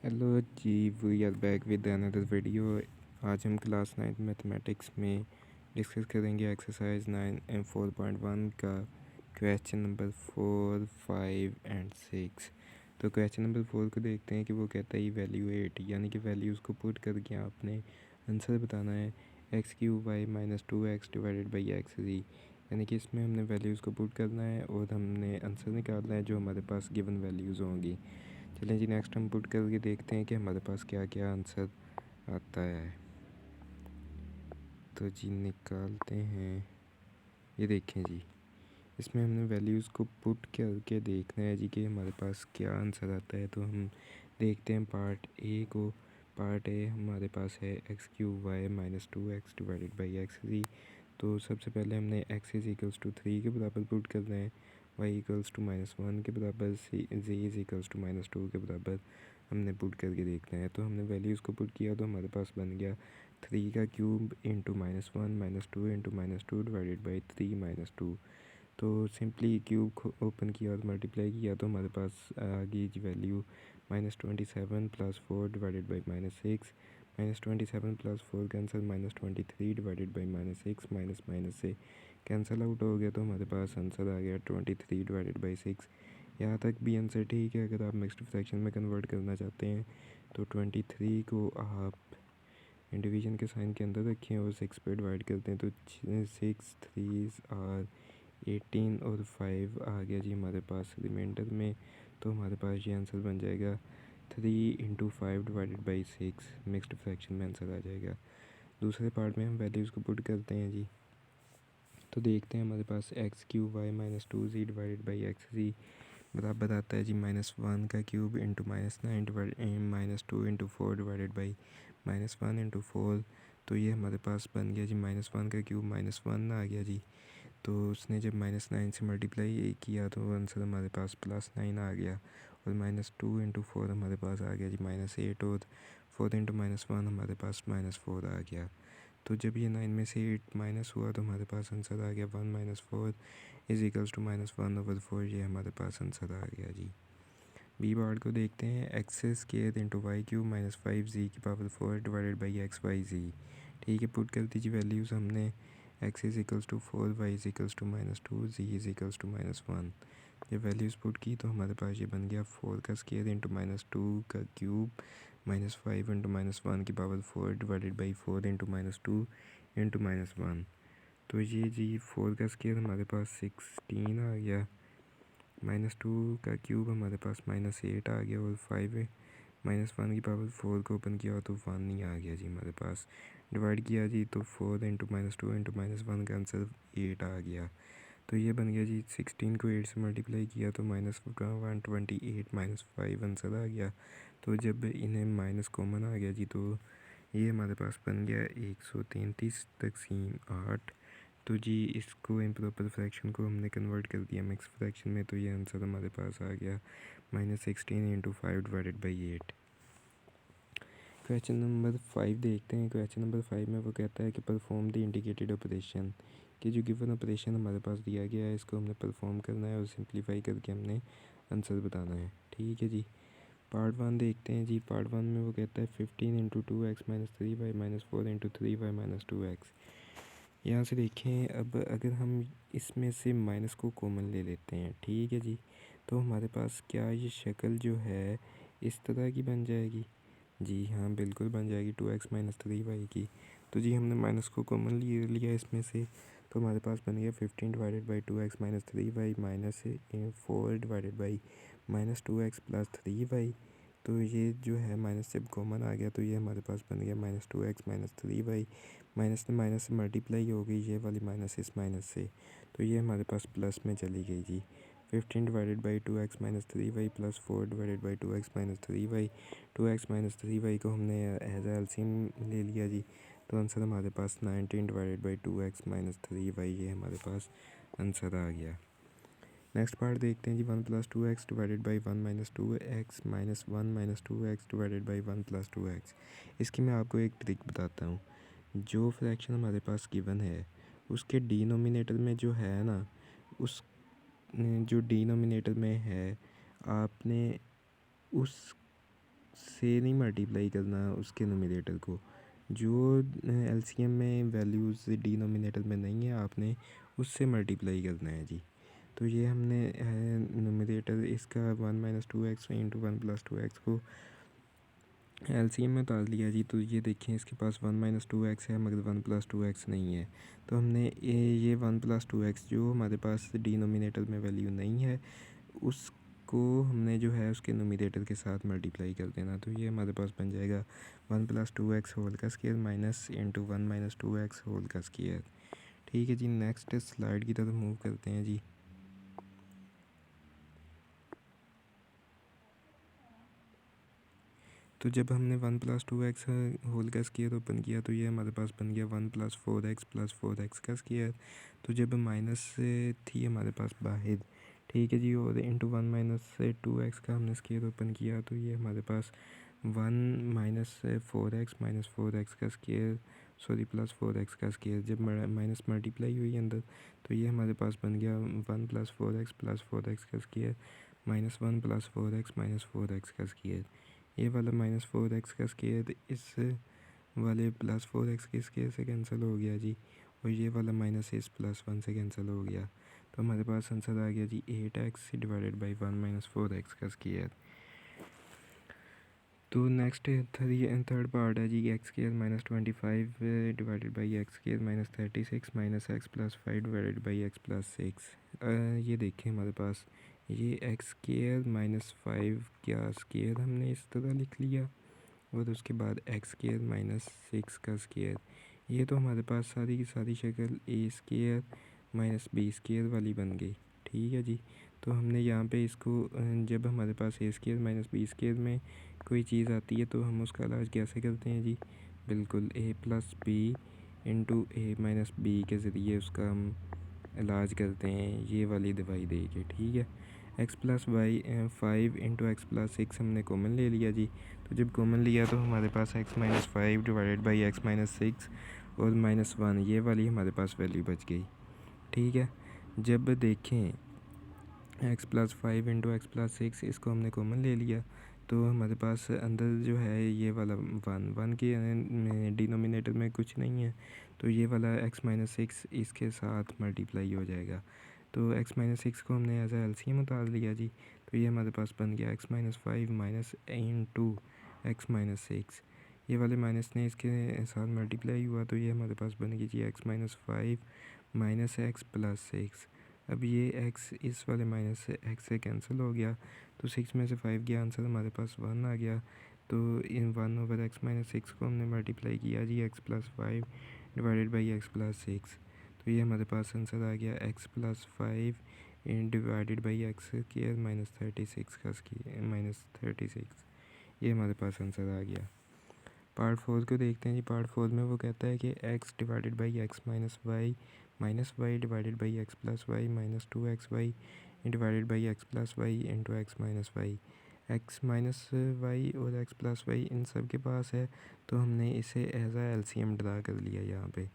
Hello जी, we are back with another video. आज हम क्लास 9 मैथमेटिक्स में डिस्कस करेंगे एक्सरसाइज 9 एम 4.1 का क्वेश्चन नंबर 4, 5 एंड 6। तो क्वेश्चन नंबर 4 को देखते हैं कि वो कहता है इवेल्यूएट, यानी कि वैल्यूज़ को पुट करके आपने आंसर बताना है x³ y - 2x divided by x जी। यानी कि इसमें हमने वैल्यूज़ को पुट करना है और हमने आंसर निकालना है जो हमारे पास गिवन वैल्यूज़ होंगी। चलें जी, नेक्स्ट हम पुट करके देखते हैं कि हमारे पास क्या क्या आंसर आता है। तो जी निकालते हैं। ये देखें जी, इसमें हमने वैल्यूज़ को पुट करके देखना है जी कि हमारे पास क्या आंसर आता है। तो हम देखते हैं पार्ट ए को। पार्ट ए हमारे पास है x³ y - 2x divided by x जी। तो सबसे पहले हमने x = 3 के बराबर पुट करना है, y = -1 के बराबर, z = -2 के बराबर हमने पुट करके देखना है। तो हमने वैल्यूज़ को पुट किया तो हमारे पास बन गया 3 का cube into -1 - 2 into -2 divided by 3 - 2। तो सिंपली क्यूब ओपन किया और मल्टीप्लाई किया तो हमारे पास आ गई जी value -27 + 4 divided by -6। -27 + 4 cancel, -23 divided by -6, minus minus से कैंसिल आउट हो गया। तो हमारे पास आंसर आ गया 23 डिवाइडेड बाई 6। यहाँ तक भी आंसर ठीक है। अगर आप मिक्स्ड फ्रैक्शन में कन्वर्ट करना चाहते हैं तो 23 को आप डिवीजन के साइन के अंदर रखें और 6 पे डिवाइड करते हैं तो 6 3 आर 18 और 5 आ गया जी हमारे पास रिमाइंडर में। तो हमारे पास ये आंसर बन जाएगा 3 × 5 डिवाइडेड बाई 6। मिक्स्ड फ्रैक्शन में आंसर आ जाएगा। दूसरे पार्ट में हम वैल्यूज़ को पुट करते हैं जी। तो देखते हैं हमारे पास x³ y - 2z divided by x जी बराबर आता है जी -1 का cube into -9 -2 into 4 divided by -1 into 4। तो ये हमारे पास बन गया जी -1 का क्यूब -1 आ गया जी। तो उसने जब -9 से मल्टीप्लाई किया तो आंसर हमारे पास +9 आ गया। और -2 इंटू 4 हमारे पास आ गया जी -8 और 4 इंटू -1 हमारे पास -4 आ गया। तो जब ये 9 में से 8 माइनस हुआ तो हमारे पास आंसर आ गया 1 - 4 = -1/4। ये हमारे पास आंसर आ गया जी। बी पार्ट को देखते हैं। x² into y³ - 5z⁴ divided by xyz। ठीक है, पुट कर दीजिए वैल्यूज़ हमने। x = 4, y = -2, z = -1। जब वैल्यूज़ पुट की तो हमारे पास ये बन गया 4 का स्क्वायर इंटू -2 का cube -5 into -1⁴ divided by 4 into -2 into -1। तो ये जी 4 का स्क्वायर हमारे पास 16 आ गया, -2 का क्यूब हमारे पास -8 आ गया और 5 -1⁴ को ओपन किया तो 1 ही आ गया जी हमारे पास। डिवाइड किया जी तो 4 इंटू -2 इंटू -1 का आंसर 8 आ गया। तो ये बन गया जी 16 को 8 से मल्टीप्लाई किया तो -128 - 5 आंसर आ गया। तो जब इन्हें माइनस कॉमन आ गया जी तो ये हमारे पास बन गया 133/8। तो जी इसको इम्प्रॉपर फ्रैक्शन को हमने कन्वर्ट कर दिया मिक्स फ्रैक्शन में। तो ये आंसर हमारे पास आ गया -16 × 5 डिवाइडेड बाई 8। क्वेश्चन नंबर 5 देखते हैं। क्वेश्चन नंबर 5 में वो कहता है कि परफॉर्म द इंडिकेटेड ऑपरेशन, कि जो गिवन ऑपरेशन हमारे पास दिया गया है इसको हमने परफॉर्म करना है और सिंप्लीफाई करके हमने आंसर बताना है। ठीक है जी, पार्ट 1 देखते हैं जी। पार्ट 1 में वो कहता है 15 × 2x - 3y - 4 × 3y - 2x। यहाँ से देखें, अब अगर हम इसमें से माइनस को कॉमन ले लेते हैं, ठीक है जी, तो हमारे पास क्या ये शक्ल जो है इस तरह की बन जाएगी? जी हाँ, बिल्कुल बन जाएगी 2x - 3y की। तो जी हमने माइनस को कॉमन लिया इसमें से, तो हमारे पास बन गया 15 divided by 2x - 3y minus 4 divided by -2x + 3y। तो ये जो है माइनस जब कॉमन आ गया तो ये हमारे पास बन गया -2x - 3y। माइनस ने माइनस से मल्टीप्लाई हो गई ये वाली माइनस इस माइनस से, तो ये हमारे पास प्लस में चली गई जी। 15 divided by 2x - 3y + 4 divided by 2x - 3y। 2x - 3y को हमने एज एलसीएम ले लिया जी। तो आंसर हमारे पास 19 डिवाइडेड बाई 2x - 3y, ये हमारे पास आंसर आ गया। नेक्स्ट पार्ट देखते हैं जी। 1 + 2x divided by 1 - 2x -1 - 2x divided by 1 + 2x। इसकी मैं आपको एक ट्रिक बताता हूँ। जो फ्रैक्शन हमारे पास गिवन है उसके डिनोमिनेटर में जो है ना, उस जो डिनोमिनेटर में है आपने उस से नहीं मल्टीप्लाई करना उसके नोमिनेटर को, जो एलसीएम में वैल्यूज़ डिनोमिनेटर में नहीं है आपने उससे मल्टीप्लाई करना है जी। तो ये हमने नोमिनेटर इसका 1 - 2x इंटू 1 + 2x को एलसीएम में उतार लिया जी। तो ये देखें इसके पास 1 - 2x है मगर 1 + 2x नहीं है। तो हमने ये 1 + 2x जो हमारे पास डिनोमिनेटर में वैल्यू नहीं है उसको हमने जो है उसके नोमिनेटर के साथ मल्टीप्लाई कर देना। तो ये हमारे पास बन जाएगा 1 + 2x होल का square minus into 1 - 2x whole का स्क्वायर। ठीक है जी, नेक्स्ट स्लाइड की तरफ मूव करते हैं जी। तो जब हमने 1 + 2x होल का स्क्वायर ओपन किया तो ये हमारे पास बन गया 1 + 4x + 4x का स्क्वायर। तो जब माइनस थी हमारे पास बाहर, ठीक है जी, और इंटू 1 - 2x का हमने स्क्वायर ओपन किया तो ये हमारे पास 1 - 4x - 4x का स्क्वायर +4x का स्क्वायर। जब माइनस मल्टीप्लाई हुई अंदर तो ये हमारे पास बन गया 1 + 4x + 4x का स्क्वायर -1 + 4x - 4x का स्क्वायर। ये वाला -4x का स्क्वायर इस वाले +4x के स्क्वायर से कैंसिल हो गया जी, और ये वाला माइनस इस +1 से कैंसिल हो गया। तो हमारे पास आंसर आ गया जी 8x डिवाइडेड बाई 1 - 4x का स्क्वायर। तो नेक्स्ट थर्ड पार्ट है जी x² - 25 divided by x² - 36 -x + 5 divided by x + 6। ये देखें हमारे पास ये x² - 5 का स्क्वायर हमने इस तरह लिख लिया और उसके बाद x² - 6 का स्क्वायर। ये तो हमारे पास सारी की सारी शक्ल a² - b² वाली बन गई। ठीक है जी, तो हमने यहाँ पे इसको जब हमारे पास a² - b² में कोई चीज़ आती है तो हम उसका इलाज कैसे करते हैं जी, बिल्कुल a + b into a - b के ज़रिए उसका हम इलाज करते हैं ये वाली दवाई दे के। ठीक है, x + 5 इंटू x + 6 हमने कॉमन ले लिया जी। तो जब कॉमन लिया तो हमारे पास x - 5 डिवाइडेड बाई x - 6 और -1 ये वाली हमारे पास वैल्यू बच गई। ठीक है, जब देखें x + 5 इंटू x + 6 इसको हमने कॉमन ले लिया तो हमारे पास अंदर जो है ये वाला 1 के डिनोमिनेटर में कुछ नहीं है, तो ये वाला x - 6 इसके साथ मल्टीप्लाई हो जाएगा। तो x - 6 को हमने एज एलसीएम उतार लिया जी। तो ये हमारे पास बन गया x - 5 माइनस इंटू x - 6। ये वाले माइनस ने इसके साथ मल्टीप्लाई हुआ तो ये हमारे पास बन गई जी x - 5 माइनस x + 6। अब ये x इस वाले माइनस से x से कैंसिल हो गया तो 6 में से 5 गया, आंसर हमारे पास 1 आ गया। तो इन 1/x - 6 को हमने मल्टीप्लाई किया जी x + 5 डिवाइडेड बाई x + 6। तो ये हमारे पास आंसर आ गया x + 5 डिवाइडेड बाई x² - 36 का -36। ये हमारे पास आंसर आ गया। पार्ट 4 को देखते हैं जी। पार्ट 4 में वो कहता है कि x divided by x - y divided by x + y -2xy divided by x + y into x - y। x - y और x + y इन सब के पास है तो हमने इसे एज आ एलसीएम ड्रा कर लिया यहाँ पे।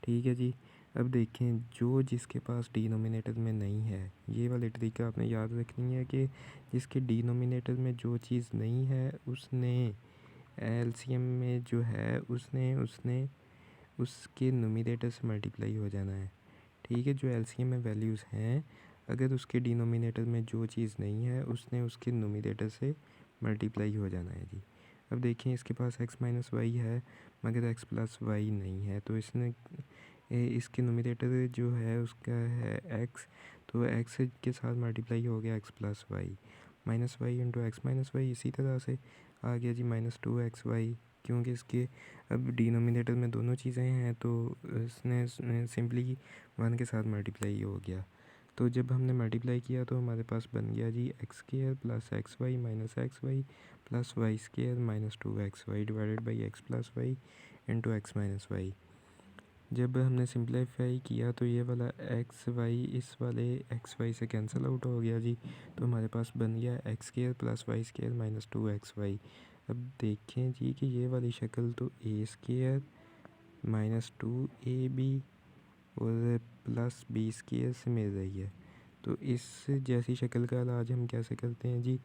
ठीक है जी, अब देखें जो जिसके पास डिनोमिनेटर में नहीं है, ये वाली ट्रिक आपने याद रखनी है कि जिसके डिनोमिनेटर में जो चीज़ नहीं है उसने एलसीएम में जो है उसने उसने उसके नोमिनेटर से मल्टीप्लाई हो जाना है। ठीक है, जो एलसीएम में वैल्यूज़ हैं अगर उसके डिनोमिनेटर में जो चीज़ नहीं है उसने उसके नोमिनेटर से मल्टीप्लाई हो जाना है जी। अब देखिए इसके पास x - y है मगर x + y नहीं है, तो इसने इसके नोमिनेटर जो है उसका है x, तो x के साथ मल्टीप्लाई हो गया x + y -y into x - y। इसी तरह से आ गया जी -2xy, क्योंकि इसके अब डिनोमिनेटर में दोनों चीज़ें हैं तो इसने सिंपली 1 के साथ मल्टीप्लाई हो गया। तो जब हमने मल्टीप्लाई किया तो हमारे पास बन गया जी x² + xy - xy + y² - 2xy divided by x + y into x - y। जब हमने सिंप्लीफाई किया तो ये वाला एक्स वाई इस वाले एक्स वाई से कैंसिल आउट हो गया जी। तो हमारे पास बन गया x² + y² - 2xy। अब देखें जी कि ये वाली शक्ल तो a² - 2ab और +b² से मिल रही है, तो इस जैसी शक्ल का इलाज हम कैसे करते हैं जी,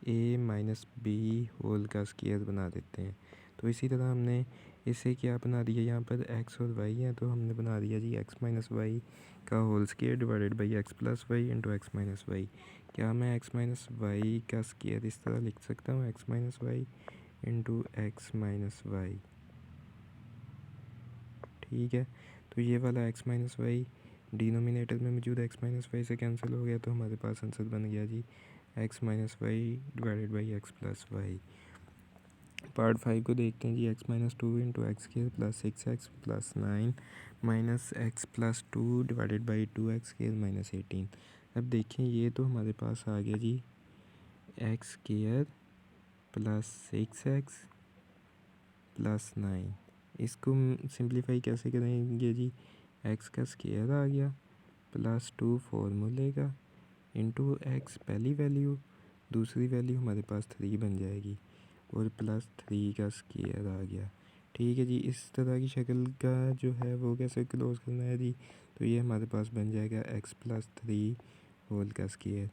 ए माइनस बी होल का स्क्वायर बना देते हैं। तो इसी तरह हमने इसे क्या बना दिया, यहाँ पर एक्स और वाई है तो हमने बना दिया जी एक्स माइनस वाई का whole square divided by x plus y into x minus y. क्या मैं एक्स माइनस वाई का स्क्वायर इस तरह लिख सकता हूँ, x minus y into x minus y. ठीक है, तो ये वाला एक्स माइनस वाई डिनोमिनेटर में मौजूद एक्स माइनस वाई से कैंसिल हो गया, तो हमारे पास आंसर बन गया जी x minus y divided by x plus y. Part 5 को देखते हैं जी। X minus two into x square plus six x plus nine minus x plus two divided by two x square minus 18। अब देखिए ये तो हमारे पास आ गया जी x square plus six x plus nine. इसको सिंप्लीफाई कैसे करेंगे जी, एक्स का स्क्वायर आ गया प्लस टू फॉर्मूले का इंटू एक्स पहली वैल्यू, दूसरी वैल्यू हमारे पास थ्री बन जाएगी और प्लस थ्री का स्क्वायर आ गया। ठीक है जी, इस तरह की शक्ल का जो है वो कैसे क्लोज करना है जी, तो ये हमारे पास बन जाएगा एक्स प्लस थ्री होल का स्क्वायर।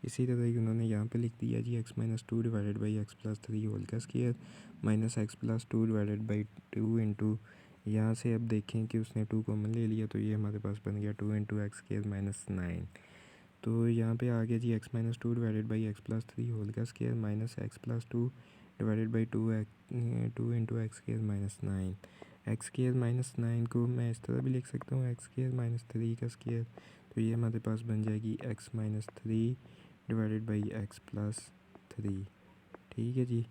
इसी तरह ही उन्होंने यहाँ पे लिख दिया जी x minus two divided by x plus three whole का square minus x plus two divided by two into, यहाँ से अब देखें कि उसने टू कॉमन ले लिया तो ये हमारे पास बन गया two into x square minus nine. तो यहाँ पे आ गया जी x minus two divided by x plus three whole का square minus x plus two divided by two into x square minus nine. X square minus nine को मैं इस तरह भी लिख सकता हूँ एक्स स्क्वायर माइनस थ्री का स्क्वायर, तो ये हमारे पास बन जाएगी x minus three divided by x plus three. ठीक है जी,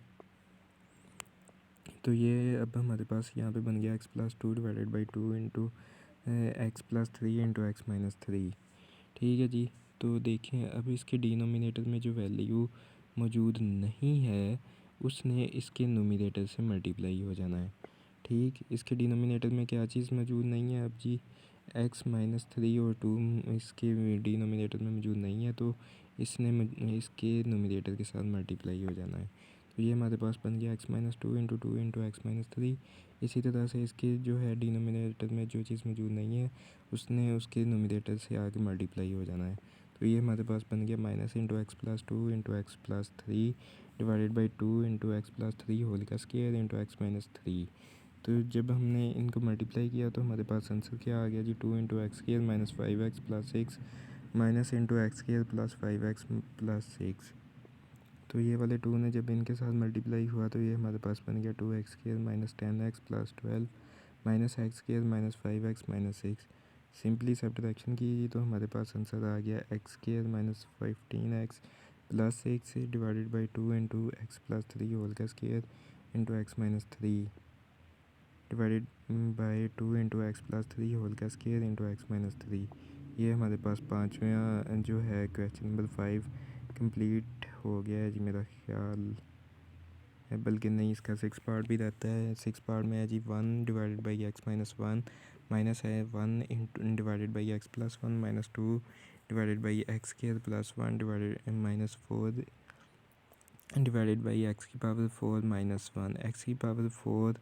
तो ये अब हमारे पास यहाँ पे बन गया x plus two divided by two into x plus three into x minus three. ठीक है जी, तो देखें अब इसके डिनोमिनेटर में जो वैल्यू मौजूद नहीं है उसने इसके नोमिनेटर से मल्टीप्लाई हो जाना है। ठीक, इसके डिनोमिनेटर में क्या चीज़ मौजूद नहीं है अब जी, एक्स माइनस थ्री और टू इसके डिनोमिनेटर में मौजूद नहीं है, तो इसके नोमिनेटर के साथ मल्टीप्लाई हो जाना है। तो ये हमारे पास बन गया x minus two into x minus three. इसी तरह से इसके जो है डिनोमिनेटर में जो चीज़ मौजूद नहीं है उसने उसके नोमिनेटर से आगे मल्टीप्लाई हो जाना है। तो ये हमारे पास बन गया minus into x plus two into x plus three divided by two into x plus three whole का square into x minus three. तो जब हमने इनको मल्टीप्लाई किया तो हमारे पास आंसर क्या आ गया जी, two into x square minus five x plus six minus into x square plus five x plus six. तो ये वाले टू ने जब इनके साथ मल्टीप्लाई हुआ तो ये हमारे पास बन गया two x square minus ten x plus twelve minus x square minus five x minus six. Simply subtraction की तो हमारे पास आंसर आ गया x square minus fifteen x plus six divided by two into x plus three whole का square into x minus three divided by two into x plus three whole का square into x minus three. ये हमारे पास पाँचवें जो है question number 5 complete हो गया है जी मेरा ख्याल है, बल्कि नहीं इसका सिक्स पार्ट भी रहता है। सिक्स पार्ट में है जी one divided by x minus one minus है one divided by x plus one minus two divided by x square plus one divided minus four divided by x की power four minus one. X की power four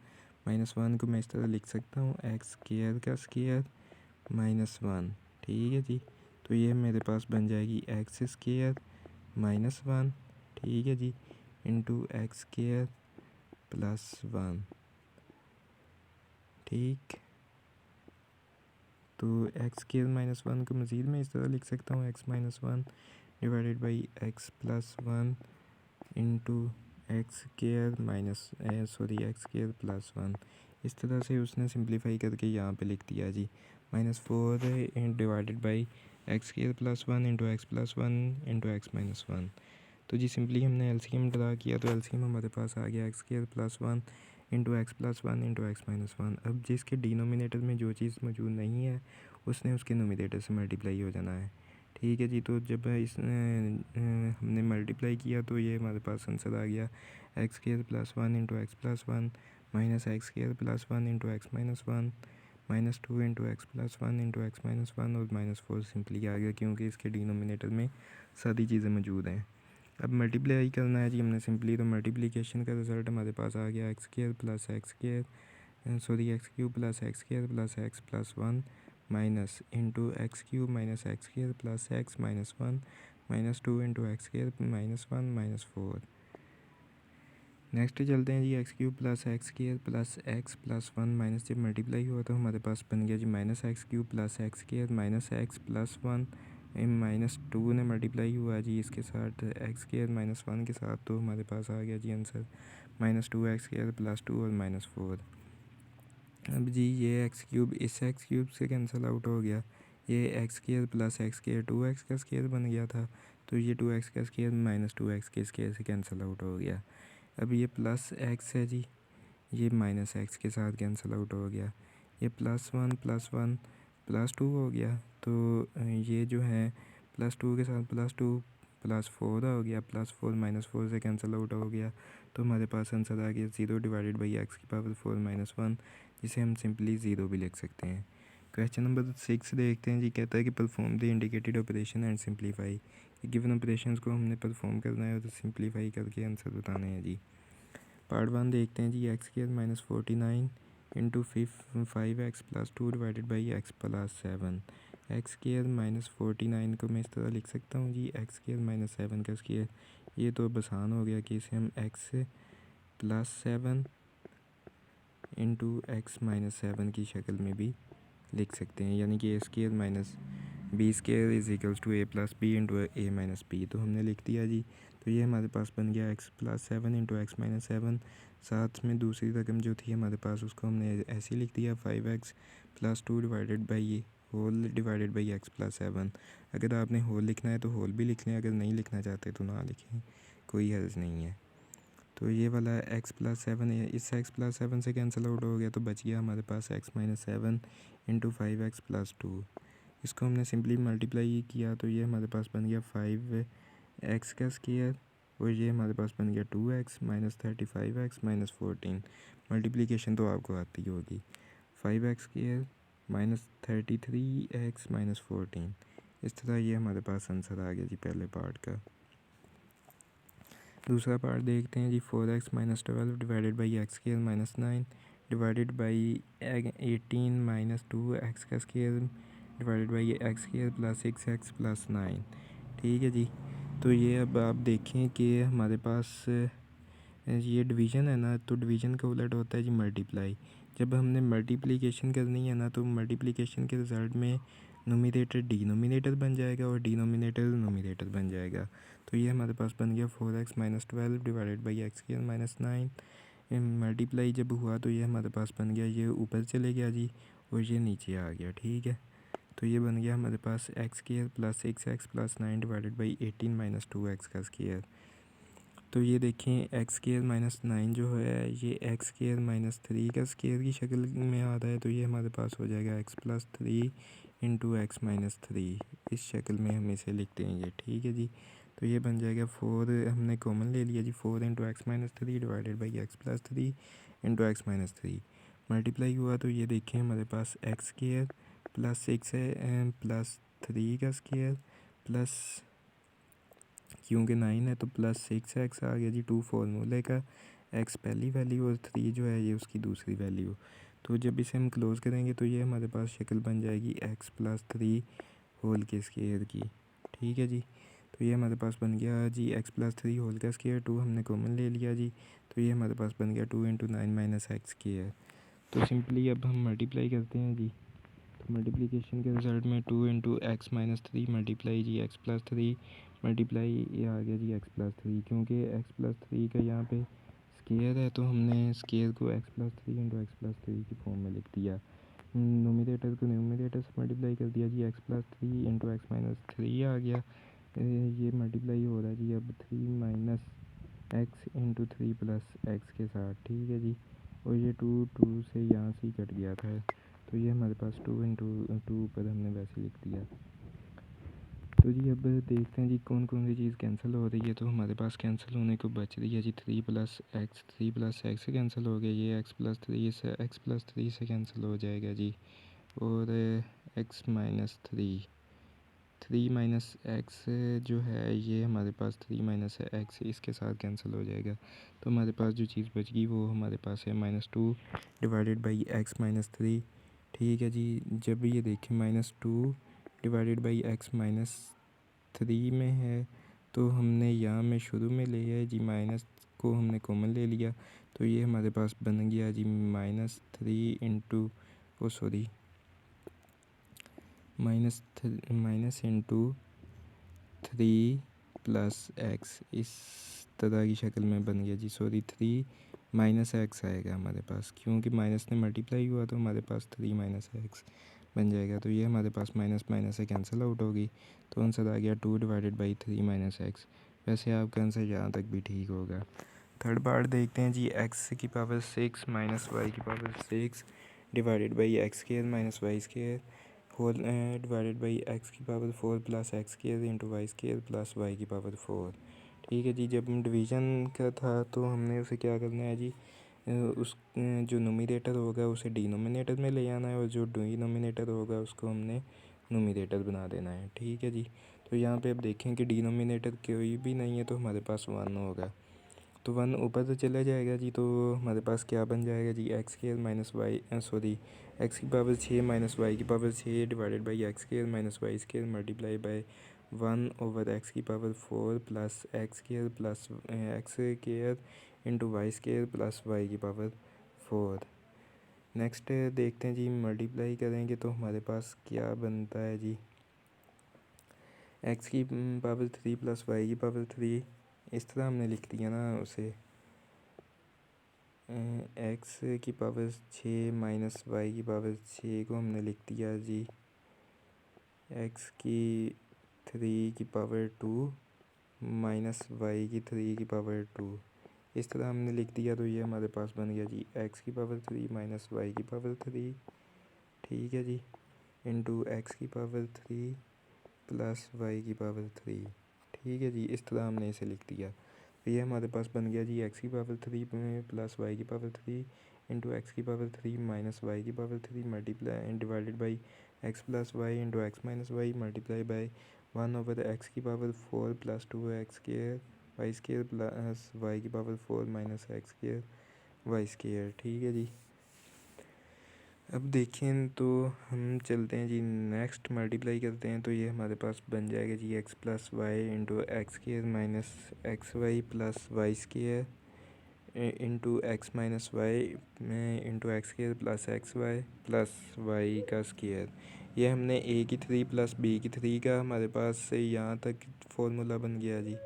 minus one को मैं इस तरह लिख सकता हूँ एक्स स्क्वायर का स्क्वायर माइनस वन। ठीक है जी, तो ये मेरे पास बन जाएगी एक्स स्क्वायर माइनस वन, ठीक है जी, into x square plus one. ठीक, तो एक्स स्क्वायर माइनस वन को मज़ीद मैं इस तरह लिख सकता हूँ x minus one divided by x plus one into x square minus x square plus one. इस तरह से उसने सिंप्लीफाई करके यहाँ पे लिख दिया जी minus four divided by x square plus one into x plus one into x minus one. तो जी सिंपली हमने एलसीएम ड्रा किया तो एलसीएम हमारे पास आ गया x square plus one into x plus one into x minus one. अब जिसके डिनोमिनेटर में जो चीज़ मौजूद नहीं है उसने उसके नोमिनेटर से मल्टीप्लाई हो जाना है। ठीक है जी, तो जब हमने मल्टीप्लाई किया तो ये हमारे पास आंसर आ गया x square plus one into x plus one minus x square plus one into x minus one minus two into x plus one into x minus one और माइनस फोर सिंपली आ गया क्योंकि इसके denominator में सारी चीज़ें मौजूद हैं। अब मल्टीप्लाई करना है जी हमने सिंपली, तो मल्टीप्लिकेशन का रिजल्ट हमारे पास आ गया x square plus x square x cube plus x square plus x plus one minus into x cube minus x square plus x minus one -2 into x square -1 -4। Next चलते हैं जी, x³ plus x² plus x plus 1 minus जब multiply हुआ तो हमारे पास बन गया जी -x³ plus x² minus x plus 1 -2 ने मल्टीप्लाई हुआ जी इसके साथ x² -1 के साथ, तो हमारे पास आ गया जी आंसर -2x² प्लस 2 और -4। अब जी ये x³ इस x³ से कैंसिल आउट हो गया, ये x² प्लस x² 2x का स्क्वायर बन गया था, तो ये 2x का स्क्वायर -2x के स्क्वायर से कैंसिल आउट हो गया। अब ये प्लस x है जी, ये माइनस x के साथ कैंसिल आउट हो गया, ये +1 +1 +2 हो गया, तो ये जो है +2 के साथ +2 +4 हो गया, +4 -4 से कैंसिल आउट हो गया, तो हमारे पास आंसर आ गया 0 डिवाइडेड बाई x⁴ -1, जिसे हम सिंपली 0 भी लिख सकते हैं। क्वेश्चन नंबर 6 देखते हैं जी, कहता है कि perform the indicated operation and simplify. Given operations को हमने परफॉर्म करना है और सिंप्लीफाई करके आंसर बताने हैं जी। पार्ट 1 देखते हैं जी, x² -49 into 5x plus 2 divided by x plus 7। x² -49 को मैं इस तरह लिख सकता हूँ जी, x² -7 का स्क्वायर। ये तो अब आसान हो गया कि इसे हम x plus 7 into x minus 7 की शक्ल में भी लिख सकते हैं, यानी कि a² minus b² is equals to a plus b into a minus b, तो हमने लिख दिया जी। तो ये हमारे पास बन गया x plus 7 into x minus 7। साथ में दूसरी रकम जो थी हमारे पास उसको हमने ऐसे ही लिख दिया 5x plus 2 divided by whole divided by x plus 7। अगर आपने होल लिखना है तो होल भी लिख लें, अगर नहीं लिखना चाहते तो ना लिखें, कोई हर्ज नहीं है। तो ये वाला x प्लस 7 है, इस x प्लस 7 से कैंसिल आउट हो गया, तो बच गया हमारे पास x minus 7 into 5x plus 2। इसको हमने सिंपली मल्टीप्लाई किया तो ये हमारे पास बन गया 5x का स्क्वायर, और ये हमारे पास बन गया 2x minus 35x minus 14। Multiplication तो आपको आती होगी, 5x square minus 33x minus 14। इस तरह ये हमारे पास आंसर आ गया जी पहले पार्ट का। दूसरा पार्ट देखते हैं जी, 4x minus 12 divided by x square minus 9 divided by 18 minus 2x का square divided by x square plus 6x plus 9। ठीक है जी, तो ये अब आप देखें कि हमारे पास ये डिवीज़न है ना, तो डिवीज़न का उलट होता है जी मल्टीप्लाई। जब हमने मल्टीप्लिकेशन करनी है ना, तो मल्टीप्लिकेशन के रिज़ल्ट में नोमिनेटर डिनोमिनेटर बन जाएगा और डिनोमिनेटर नोमिनेटर बन जाएगा। तो ये हमारे पास बन गया 4x minus 12 divided by x square minus 9। Multiply जब हुआ तो ये हमारे पास बन गया, ये ऊपर चले गया जी और ये नीचे आ गया। ठीक है, तो ये बन गया हमारे पास x square plus 6x plus 9 divided by 18 minus 2x का स्क्वायर। तो ये देखें एक्स स्क्वायर माइनस 9 जो है ये एक्स स्क्वायर माइनस 3 का स्क्वायर की शक्ल में आ रहा है, तो ये हमारे पास हो जाएगा x plus 3 into x minus 3। इस शक्ल में हम इसे लिखते हैं ये। ठीक है जी, तो ये बन जाएगा 4, हमने कॉमन ले लिया जी, 4 into x minus 3 divided by x plus 3 into x minus 3। Multiply हुआ तो ये देखें हमारे पास एक्स स्क्वायर प्लस 6 है प्लस 3 का स्क्वायर प्लस, क्योंकि 9 है तो प्लस 6x आ गया जी, 2 फॉर्मूले का, x पहली वैल्यू और 3 जो है ये उसकी दूसरी वैल्यू। तो जब इसे हम क्लोज़ करेंगे तो ये हमारे पास शक्ल बन जाएगी x प्लस 3 होल के स्क्वायर की। ठीक है जी, तो ये हमारे पास बन गया जी x प्लस 3 होल का स्क्वायर, 2 हमने कॉमन ले लिया जी, तो ये हमारे पास बन गया 2 इंटू 9 माइनस एक्स स्क्वायर। तो सिंपली अब हम मल्टीप्लाई करते हैं जी, तो मल्टीप्लिकेशन के रिजल्ट में 2 इंटू एक्स माइनस 3 मल्टीप्लाई जी एक्स प्लस 3 मल्टीप्लाई ये आ गया जी एक्स प्लस 3, क्योंकि एक्स प्लस 3 का यहाँ पे स्केयर है तो हमने स्केयर को x plus 3 into x plus 3 की फॉर्म में लिख दिया। नोमिनेटर को न्यूमिनेटर से मल्टीप्लाई कर दिया जी, x plus 3 into x minus 3 आ गया। ये मल्टीप्लाई हो रहा है जी अब 3 minus x into 3 plus x के साथ। ठीक है जी, और ये 2 से यहाँ से ही कट गया था, तो ये हमारे पास 2 इंटू 2 पर हमने वैसे लिख दिया। तो जी अब देखते हैं जी कौन कौन सी चीज़ कैंसिल हो रही है, तो हमारे पास कैंसिल होने को बच रही है जी 3 प्लस एक्स से कैंसिल हो गया, ये x प्लस 3 से कैंसिल हो जाएगा जी, और x माइनस 3 माइनस एक्स जो है ये हमारे पास 3 माइनस एक्स इसके साथ कैंसिल हो जाएगा। तो हमारे पास जो चीज़ बच गई वो हमारे पास है -2 डिवाइडेड बाई एक्स माइनस 3। ठीक है जी, जब ये देखें -2 डिवाइडेड बाई एक्स माइनस 3 में है तो हमने यहाँ में शुरू में लिया है जी, माइनस को हमने कॉमन ले लिया तो ये हमारे पास बन गया जी -3 into sorry minus into 3 plus x, इस तरह की शक्ल में बन गया जी। सॉरी 3 माइनस एक्स आएगा हमारे पास, क्योंकि माइनस ने मल्टीप्लाई हुआ तो हमारे पास 3 माइनस एक्स बन जाएगा। तो ये हमारे पास माइनस माइनस से कैंसिल आउट होगी तो आंसर आ गया 2 डिवाइडेड बाई 3 माइनस एक्स। वैसे आपका आंसर यहाँ तक भी ठीक होगा। थर्ड पार्ट देखते हैं जी, एक्स की पावर 6 माइनस वाई की power 6 divided by x square minus y square whole divided by x की power 4 plus x square into y square plus y की पावर 4। ठीक है जी। जब हम डिवीज़न का था तो हमने उसे क्या करना है जी, उस जो नोमिनेटर होगा उसे डिनोमिनेटर में ले आना है और जो डिनोमिनेटर होगा उसको हमने नोमिनेटर बना देना है। ठीक है जी। तो यहाँ पे अब देखें कि डिनोमिनेटर कोई भी नहीं है तो हमारे पास 1 होगा, तो 1 ऊपर तो चला जाएगा जी। तो हमारे पास क्या बन जाएगा जी, x square minus y sorry x की पावर 6 माइनस वाई की power 6 divided by x square minus y square multiply by 1 over x की power 4 plus x square plus x square into y square plus y की power 4। Next देखते हैं जी, multiply करेंगे तो हमारे पास क्या बनता है जी, एक्स की पावर 3 प्लस वाई की पावर 3, इस तरह हमने लिख दिया ना उसे, एक्स की पावर 6 माइनस वाई की पावर 6 को हमने लिख दिया जी एक्स की 3 की पावर 2 माइनस वाई की 3 की पावर 2, इस तरह हमने लिख दिया। तो ये हमारे पास बन गया जी एक्स की पावर 3 माइनस वाई की पावर 3, ठीक है जी, इंटू एक्स की पावर 3 प्लस वाई की पावर 3। ठीक है जी, इस तरह हमने इसे लिख दिया। तो ये हमारे पास बन गया जी एक्स की पावर 3 प्लस वाई की पावर 3 इंटू एक्स की पावर 3 माइनस वाई की power 3 multiply divided by x plus y into x minus y multiply by 1 over x की power 4 plus 2 x square y square plus y की power 4 minus x square y square. ठीक है जी। अब देखें तो हम चलते हैं जी, नेक्स्ट मल्टीप्लाई करते हैं तो ये हमारे पास बन जाएगा जी x plus y into x square minus x y plus y square into x minus y into x square plus x y plus y का स्क्वायर। ये हमने ए की 3 प्लस बी की 3 का हमारे पास से यहाँ तक फॉर्मूला बन गया जी।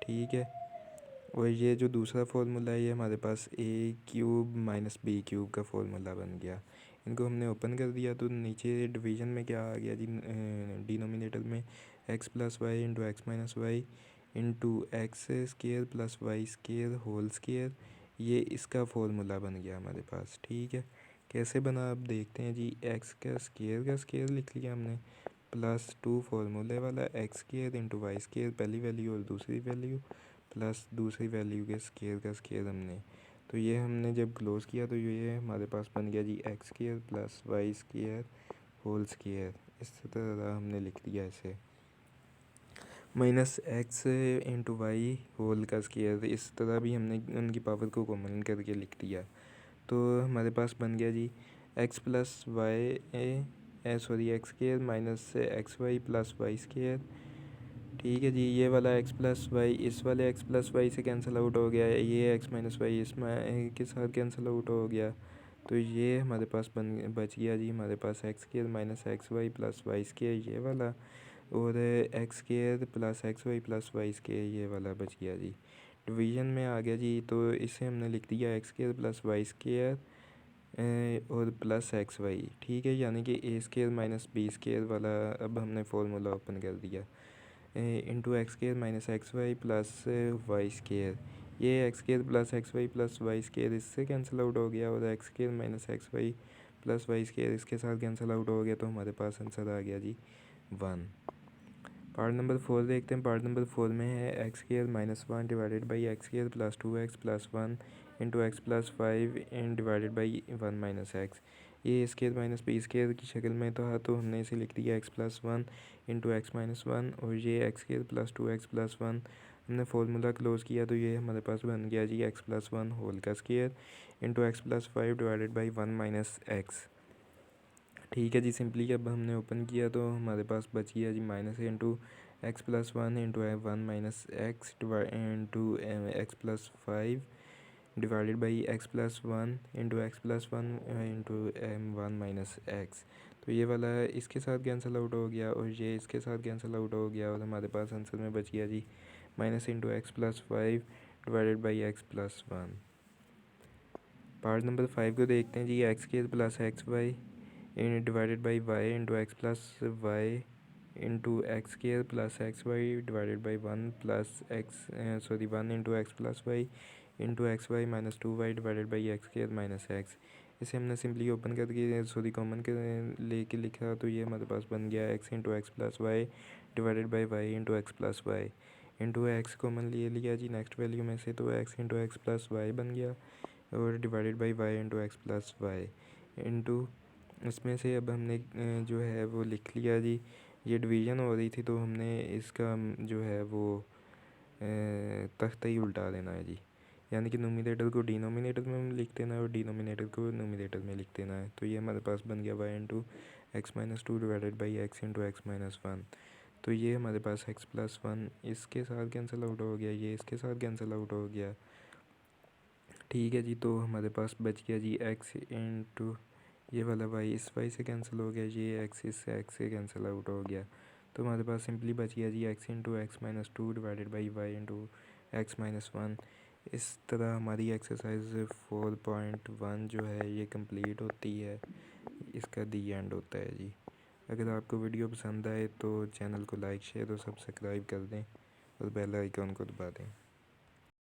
ठीक है। और ये जो दूसरा फार्मूला है ये हमारे पास ए क्यूब माइनस बी क्यूब का फार्मूला बन गया। इनको हमने ओपन कर दिया तो नीचे डिवीज़न में क्या आ गया जी, डिनोमिनेटर में x plus y into x minus y into x square plus y square whole square, ये इसका फार्मूला बन गया हमारे पास। ठीक है। कैसे बना अब देखते हैं जी, एक्स का स्क्वायर लिख लिया हमने प्लस 2 फार्मूले वाला x square into y square पहली वैल्यू और दूसरी वैल्यू प्लस दूसरी वैल्यू के स्क्वायर का स्क्वायर हमने, तो ये हमने जब क्लोज किया तो ये हमारे पास बन गया जी x square plus y square whole square. इस तरह हमने लिख दिया इसे, minus x into y whole का स्क्वायर, इस तरह भी हमने उनकी पावर को कॉमन करके लिख दिया। तो हमारे पास बन गया जी x plus y sorry x square minus x y plus y square. ठीक है जी। ये वाला एक्स प्लस वाई इस वाले एक्स प्लस वाई से कैंसिल आउट हो गया, ये एक्स माइनस वाई इसमें के साथ कैंसिल आउट हो गया। तो ये हमारे पास बच गया जी हमारे पास x square minus x y plus y square ये वाला, और x square plus x y plus y square ये वाला बच गया जी। डिवीज़न में आ गया जी, तो इसे हमने लिख दिया x square plus y square और प्लस एक्स वाई। ठीक है, यानी कि a square minus b square वाला अब हमने फार्मूला ओपन कर दिया into x square minus x y plus y square. ये x square plus x y plus y square इससे कैंसिल आउट हो गया और x square minus x y plus y square इसके साथ कैंसिल आउट हो गया, तो हमारे पास आंसर आ गया जी 1। पार्ट नंबर 4 देखते हैं। पार्ट नंबर 4 में है x square minus 1 divided by x square plus 2x plus 1 into x plus 5 in divided by 1 minus x. ये स्क्वायर माइनस बी स्क्वायर की शक्ल में था तो हमने इसे लिख दिया x plus 1 into x minus 1, और ये x square plus 2x plus 1 हमने फार्मूला क्लोज किया तो ये हमारे पास बन गया जी एक्स प्लस 1 होल का square into x plus 5 divided by 1 minus x. ठीक है जी। सिंपली अब हमने ओपन किया तो हमारे पास बच गया जी minus into x plus one into m one minus x into x plus five divided by x plus one into m one minus x. तो ये वाला इसके साथ कैंसिल आउट हो गया और ये इसके साथ कैंसिल आउट हो गया और हमारे पास आंसर में बच गया जी minus into x plus five divided by x plus one. Part number 5 को देखते हैं जी। X square plus x y divided by y into x plus y into x square plus x y divided by one plus x one into x plus y into x y minus two y divided by x square minus x. इसे हमने simply open करके common के लेके लिखा तो ये हमारे पास बन गया x into x plus y divided by y into x plus y into x common ले लिया जी नेक्स्ट वैल्यू में से, तो x into x plus y बन गया और divided by y into x plus y into इसमें से अब हमने जो है वो लिख लिया जी। ये डिवीज़न हो रही थी तो हमने इसका जो है वो तख्ता ही उल्टा देना है जी, यानी कि नोमिनेटर को डिनोमिनेटर में लिख देना है और डिनोमिनेटर को नोमिनेटर में लिख देना है। तो ये हमारे पास बन गया y into x minus two divided by x into x minus one. तो ये हमारे पास एक्स प्लस वन इसके साथ कैंसिल आउट हो गया, ये इसके साथ कैंसिल आउट हो गया। ठीक है जी, तो हमारे पास बच गया जी एक्स इंटू ये वाला वाई इस वाई से कैंसिल हो गया, ये एक्स इस एक्स से कैंसिल आउट हो गया। तो हमारे पास सिंपली बच गया जी x into x minus two divided by y into x minus one. इस तरह हमारी एक्सरसाइज 4.1 जो है ये कंप्लीट होती है, इसका दी एंड होता है जी। अगर आपको वीडियो पसंद आए तो चैनल को लाइक शेयर और सब्सक्राइब कर दें और बेल आइकन को दबा दें।